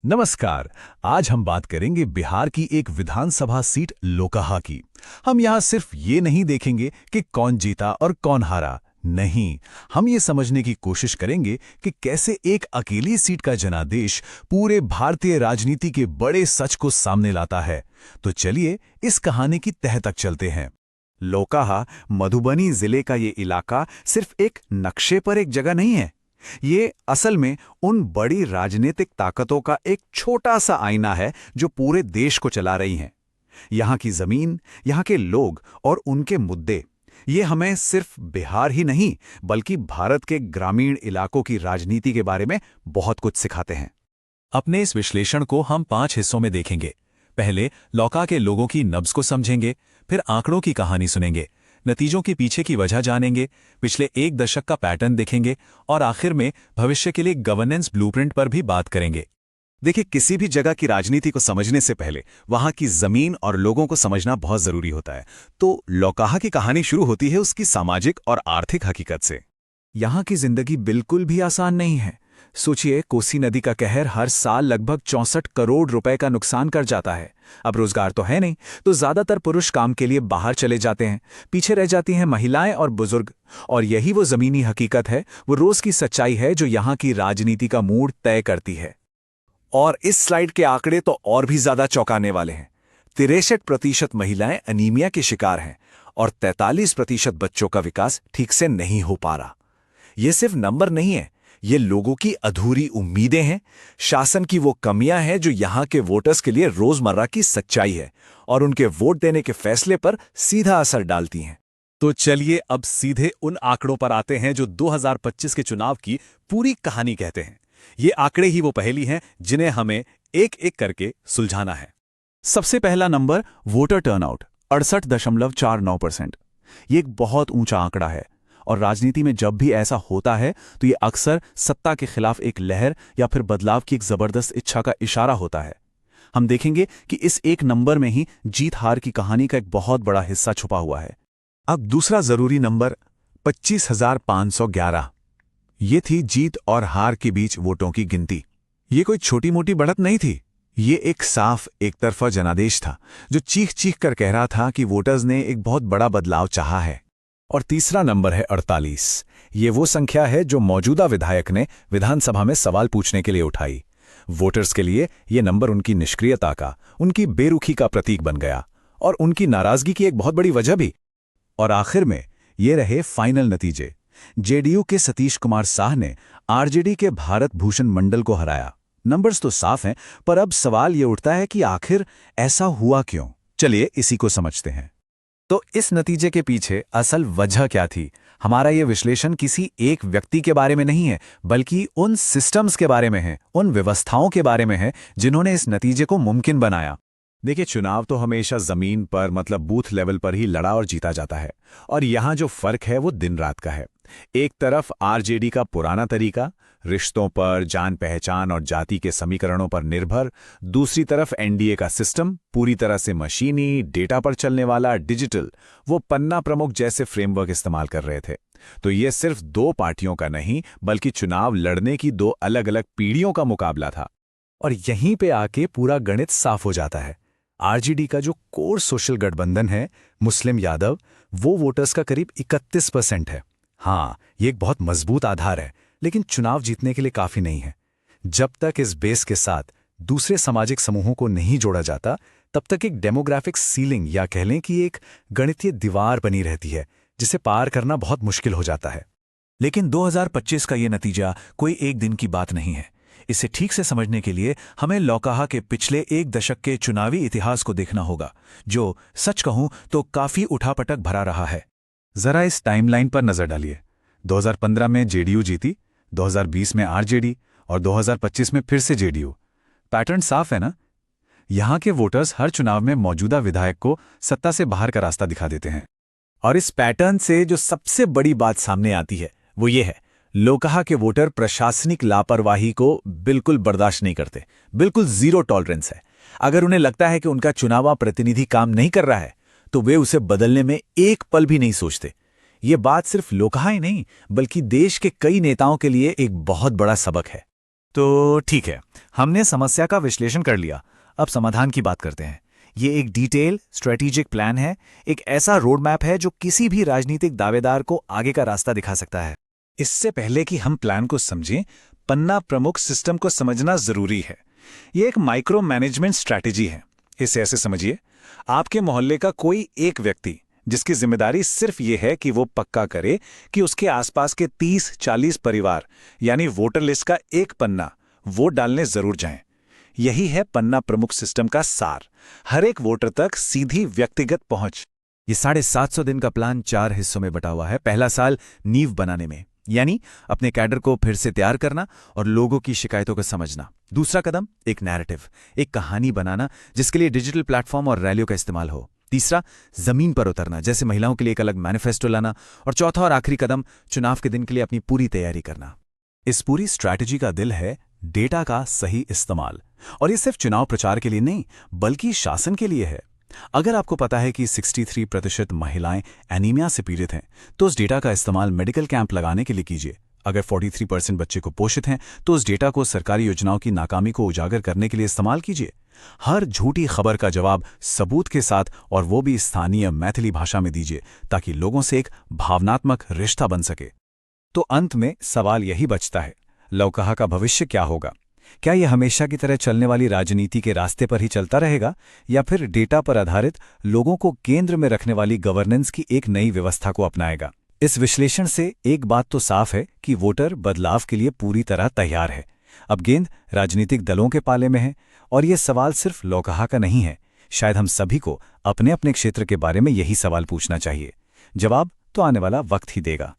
नमस्कार। आज हम बात करेंगे बिहार की एक विधानसभा सीट लोकहा की। हम यहाँ सिर्फ ये नहीं देखेंगे कि कौन जीता और कौन हारा। नहीं, हम ये समझने की कोशिश करेंगे कि कैसे एक अकेली सीट का जनादेश पूरे भारतीय राजनीति के बड़े सच को सामने लाता है। तो चलिए इस कहानी की तह तक चलते हैं। लोकाहा मधुबनी जिले का ये इलाका सिर्फ एक नक्शे पर एक जगह नहीं है। ये असल में उन बड़ी राजनीतिक ताकतों का एक छोटा सा आईना है जो पूरे देश को चला रही हैं। यहाँ की जमीन, यहाँ के लोग और उनके मुद्दे, ये हमें सिर्फ बिहार ही नहीं बल्कि भारत के ग्रामीण इलाकों की राजनीति के बारे में बहुत कुछ सिखाते हैं। अपने इस विश्लेषण को हम 5 हिस्सों में देखेंगे। पहले लोका के लोगों की नब्ज को समझेंगे, फिर आंकड़ों की कहानी सुनेंगे, नतीजों के पीछे की वजह जानेंगे, पिछले 1 दशक का पैटर्न देखेंगे और आखिर में भविष्य के लिए गवर्नेंस ब्लूप्रिंट पर भी बात करेंगे। देखिए, किसी भी जगह की राजनीति को समझने से पहले वहां की जमीन और लोगों को समझना बहुत जरूरी होता है। तो लोकाहा की कहानी शुरू होती है उसकी सामाजिक और आर्थिक हकीकत से। यहाँ की जिंदगी बिल्कुल भी आसान नहीं है। सोचिए, कोसी नदी का कहर हर साल लगभग 64 करोड़ रुपए का नुकसान कर जाता है। अब रोजगार तो है नहीं, तो ज्यादातर पुरुष काम के लिए बाहर चले जाते हैं, पीछे रह जाती हैं महिलाएं और बुजुर्ग। और यही वो जमीनी हकीकत है, वो रोज की सच्चाई है जो यहाँ की राजनीति का मूड तय करती है। और इस स्लाइड के आंकड़े तो और भी ज्यादा चौंकाने वाले हैं। 63% महिलाएं अनीमिया के शिकार हैं और 43% बच्चों का विकास ठीक से नहीं हो पा रहा। ये सिर्फ नंबर नहीं है, ये लोगों की अधूरी उम्मीदें हैं, शासन की वो कमियां हैं जो यहाँ के वोटर्स के लिए रोजमर्रा की सच्चाई है और उनके वोट देने के फैसले पर सीधा असर डालती हैं। तो चलिए अब सीधे उन आंकड़ों पर आते हैं जो 2025 के चुनाव की पूरी कहानी कहते हैं। ये आंकड़े ही वो पहेली हैं जिन्हें हमें एक एक करके सुलझाना है। सबसे पहला नंबर वोटर टर्नआउट 68.49%। ये एक बहुत ऊंचा आंकड़ा है और राजनीति में जब भी ऐसा होता है तो ये अक्सर सत्ता के खिलाफ एक लहर या फिर बदलाव की एक जबरदस्त इच्छा का इशारा होता है। हम देखेंगे कि इस एक नंबर में ही जीत हार की कहानी का एक बहुत बड़ा हिस्सा छुपा हुआ है। अब दूसरा जरूरी नंबर 25,511। ये थी जीत और हार के बीच वोटों की गिनती। ये कोई छोटी मोटी बढ़त नहीं थी, ये एक साफ एक तरफा जनादेश था जो चीख चीख कर कह रहा था कि वोटर्स ने एक बहुत बड़ा बदलाव चाहा है। और तीसरा नंबर है 48। ये वो संख्या है जो मौजूदा विधायक ने विधानसभा में सवाल पूछने के लिए उठाई। वोटर्स के लिए ये नंबर उनकी निष्क्रियता का, उनकी बेरुखी का प्रतीक बन गया और उनकी नाराजगी की एक बहुत बड़ी वजह भी। और आखिर में ये रहे फाइनल नतीजे। जेडीयू के सतीश कुमार साह ने आरजेडी के भारत भूषण मंडल को हराया। नंबर्स तो साफ हैं, पर अब सवाल ये उठता है कि आखिर ऐसा हुआ क्यों। चलिए इसी को समझते हैं। तो इस नतीजे के पीछे असल वजह क्या थी? हमारा ये विश्लेषण किसी एक व्यक्ति के बारे में नहीं है, बल्कि उन सिस्टम्स के बारे में है, उन व्यवस्थाओं के बारे में है जिन्होंने इस नतीजे को मुमकिन बनाया। देखिए, चुनाव तो हमेशा जमीन पर मतलब बूथ लेवल पर ही लड़ा और जीता जाता है, और यहाँ जो फर्क है वो दिन रात का है। एक तरफ आरजेडी का पुराना तरीका, रिश्तों पर, जान पहचान और जाति के समीकरणों पर निर्भर। दूसरी तरफ एनडीए का सिस्टम, पूरी तरह से मशीनी, डेटा पर चलने वाला, डिजिटल, वो पन्ना प्रमुख जैसे फ्रेमवर्क इस्तेमाल कर रहे थे। तो ये सिर्फ 2 पार्टियों का नहीं बल्कि चुनाव लड़ने की 2 अलग अलग पीढ़ियों का मुकाबला था। और यहीं पे आके पूरा गणित साफ हो जाता है। आरजेडी का जो कोर सोशल गठबंधन है, मुस्लिम यादव, वो वोटर्स का करीब 31% है। हाँ, ये एक बहुत मजबूत आधार है, लेकिन चुनाव जीतने के लिए काफी नहीं है। जब तक इस बेस के साथ दूसरे सामाजिक समूहों को नहीं जोड़ा जाता, तब तक एक डेमोग्राफिक सीलिंग या कह लें कि एक गणितीय दीवार बनी रहती है जिसे पार करना बहुत मुश्किल हो जाता है। लेकिन 2025 का ये नतीजा कोई एक दिन की बात नहीं है। इसे ठीक से समझने के लिए हमें लोकाहा के पिछले 1 दशक के चुनावी इतिहास को देखना होगा, जो सच कहूं तो काफी उठापटक भरा रहा है। जरा इस टाइमलाइन पर नजर डालिए। 2015 में जेडीयू जीती, 2020 में आरजेडी और 2025 में फिर से जेडीयू। पैटर्न साफ है ना? यहां के वोटर्स हर चुनाव में मौजूदा विधायक को सत्ता से बाहर का रास्ता दिखा देते हैं। और इस पैटर्न से जो सबसे बड़ी बात सामने आती है वो ये है, लोकाहा के वोटर प्रशासनिक लापरवाही को बिल्कुल बर्दाश्त नहीं करते। बिल्कुल जीरो टॉलरेंस है। अगर उन्हें लगता है कि उनका चुनावा प्रतिनिधि काम नहीं कर रहा है तो वे उसे बदलने में एक पल भी नहीं सोचते। ये बात सिर्फ लोकाहा ही नहीं बल्कि देश के कई नेताओं के लिए एक बहुत बड़ा सबक है। तो ठीक है, हमने समस्या का विश्लेषण कर लिया। अब समाधान की बात करते हैं। ये एक डिटेल स्ट्रेटेजिक प्लान है, एक ऐसा रोड मैप है जो किसी भी राजनीतिक दावेदार को आगे का रास्ता दिखा सकता है। इससे पहले कि हम प्लान को समझें, पन्ना प्रमुख सिस्टम को समझना जरूरी है। ये एक माइक्रो मैनेजमेंट स्ट्रैटेजी है। इसे ऐसे समझिए, आपके मोहल्ले का कोई एक व्यक्ति जिसकी जिम्मेदारी सिर्फ ये है कि वो पक्का करे कि उसके आसपास के 30-40 परिवार यानी वोटर लिस्ट का एक पन्ना वोट डालने जरूर जाएं। यही है पन्ना प्रमुख सिस्टम का सार, हर एक वोटर तक सीधी व्यक्तिगत पहुंच। ये 750 दिन का प्लान 4 हिस्सों में बटा हुआ है। पहला साल नींव बनाने में, यानी अपने कैडर को फिर से तैयार करना और लोगों की शिकायतों को समझना। दूसरा कदम एक नैरेटिव, एक कहानी बनाना जिसके लिए डिजिटल प्लेटफॉर्म और रैलियों का इस्तेमाल हो। तीसरा, जमीन पर उतरना, जैसे महिलाओं के लिए एक अलग मैनिफेस्टो लाना। और चौथा और आखिरी कदम, चुनाव के दिन के लिए अपनी पूरी तैयारी करना। इस पूरी स्ट्रैटेजी का दिल है डेटा का सही इस्तेमाल, और ये सिर्फ चुनाव प्रचार के लिए नहीं बल्कि शासन के लिए है। अगर आपको पता है कि 63% महिलाएं एनीमिया से पीड़ित हैं, तो उस डेटा का इस्तेमाल मेडिकल कैंप लगाने के लिए कीजिए। अगर 43% बच्चे कुपोषित हैं, तो उस डेटा को सरकारी योजनाओं की नाकामी को उजागर करने के लिए इस्तेमाल कीजिए। हर झूठी खबर का जवाब सबूत के साथ, और वो भी स्थानीय मैथिली भाषा में दीजिए, ताकि लोगों से एक भावनात्मक रिश्ता बन सके। तो अंत में सवाल यही बचता है, लौकहा का भविष्य क्या होगा? क्या यह हमेशा की तरह चलने वाली राजनीति के रास्ते पर ही चलता रहेगा, या फिर डेटा पर आधारित लोगों को केंद्र में रखने वाली गवर्नेंस की एक नई व्यवस्था को अपनाएगा? इस विश्लेषण से एक बात तो साफ है कि वोटर बदलाव के लिए पूरी तरह तैयार है। अब गेंद राजनीतिक दलों के पाले में है, और यह सवाल सिर्फ लौकहा का नहीं है। शायद हम सभी को अपने अपने क्षेत्र के बारे में यही सवाल पूछना चाहिए। जवाब तो आने वाला वक्त ही देगा।